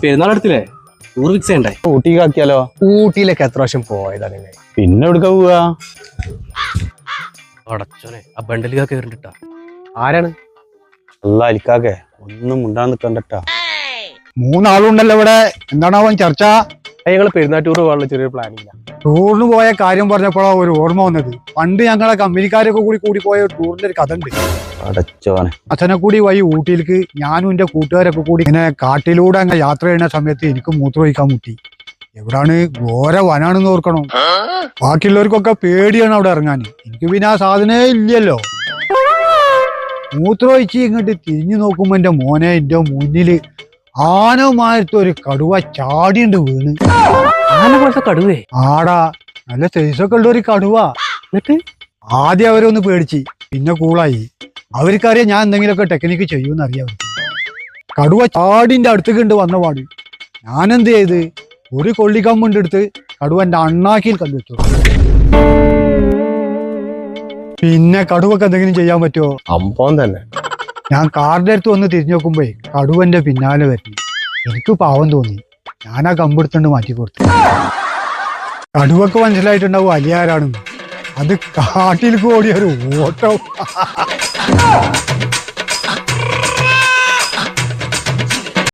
പെരുന്നാളെടുത്തില്ലേ tour fix ചെയ്യണ്ടേ? ഊട്ടിക്കാക്കിയാലോ? ഊട്ടിയിലേക്ക് എത്ര പ്രാവശ്യം പോയതാ നിങ്ങൾ? പിന്നെ എവിടുക്ക പോവാ? അടച്ചോനെ ആ ബണ്ടലിക കേറിട്ടാ. ആരാണ്? അല്ല അലിക്കാക്കെ ഒന്നും മുണ്ടാൻ നിക്കണ്ടട്ടാ. 3 ആളുണ്ടല്ലോ ഇവിടെ. എന്താണാവോ ചർച്ച? ഞങ്ങൾ പെരുന്നാൾ ടൂർ പോകാനുള്ള ചെറിയൊരു പ്ലാനില്ല. ടൂറിന് പോയ കാര്യം പറഞ്ഞപ്പോഴാ ഒരു ഓർമ്മ വന്നത്. പണ്ട് ഞങ്ങളെ കമ്പനിക്കാരൊക്കെ കൂടി പോയ ടൂറിന്റെ ഒരു കഥ ഉണ്ട്. അടച്ചോനെ. അച്ഛനെക്കൂടി വഴി ഊട്ടിയിലേക്ക് ഞാനും എന്റെ കൂട്ടുകാരൊക്കെ കൂടി ഇങ്ങനെ കാട്ടിലൂടെ അങ്ങനെ യാത്ര ചെയ്യുന്ന സമയത്ത് എനിക്ക് മൂത്രമൊഴിക്കാൻ മുട്ടി. എവിടാണ്? ഘോര വനാണെന്ന് ഓർക്കണം. ബാക്കിയുള്ളവർക്കൊക്കെ പേടിയാണ് അവിടെ ഇറങ്ങാൻ. എനിക്ക് പിന്നെ ആ സാധനേ ഇല്ലല്ലോ. മൂത്രമൊഴിച്ച് ഇങ്ങോട്ട് തിരിഞ്ഞു നോക്കുമ്പോ എന്റെ മോനെ, എന്റെ മുന്നില് ആനമാരത്തെ ഒരു കടുവ ചാടിയുണ്ട് വീണ്. ആന പോലത്തെ കടുവേ? ആടാ, നല്ല സൈസൊക്കെ ഉള്ള ഒരു കടുവ. എന്നിട്ട് ആദ്യം അവരൊന്ന് പേടിച്ച്, പിന്നെ കൂളായി. അവർക്കറിയാം ഞാൻ എന്തെങ്കിലുമൊക്കെ ടെക്നിക്ക് ചെയ്യുമെന്ന് അറിയാം. കടുവ ചാടിന്റെ അടുത്തേക്ക് ഉണ്ട് വന്ന പാട്. ഞാനെന്ത് ചെയ്ത് ഒരു കൊള്ളിക്കമ്പുണ്ട് എടുത്ത് കടുവന്റെ അണ്ണാക്കിൽ കണ്ടുവെച്ചു. പിന്നെ കടുവക്ക് എന്തെങ്കിലും ചെയ്യാൻ പറ്റുമോ? അമ്പം തന്നെ. ഞാൻ കാറിന്റെ അടുത്ത് വന്ന് തിരിഞ്ഞു നോക്കുമ്പോ കടുവന്റെ പിന്നാലെ വരുന്നു. എനിക്ക് പാവം തോന്നി. ഞാൻ ആ കമ്പെടുത്തോണ്ട് മാറ്റി കൊടുത്തു. കടുവക്ക് മനസ്സിലായിട്ടുണ്ടാവും അലിയാരാണെന്ന്. അത് കാട്ടിൽ കൂടിയൊരു ഓട്ടം.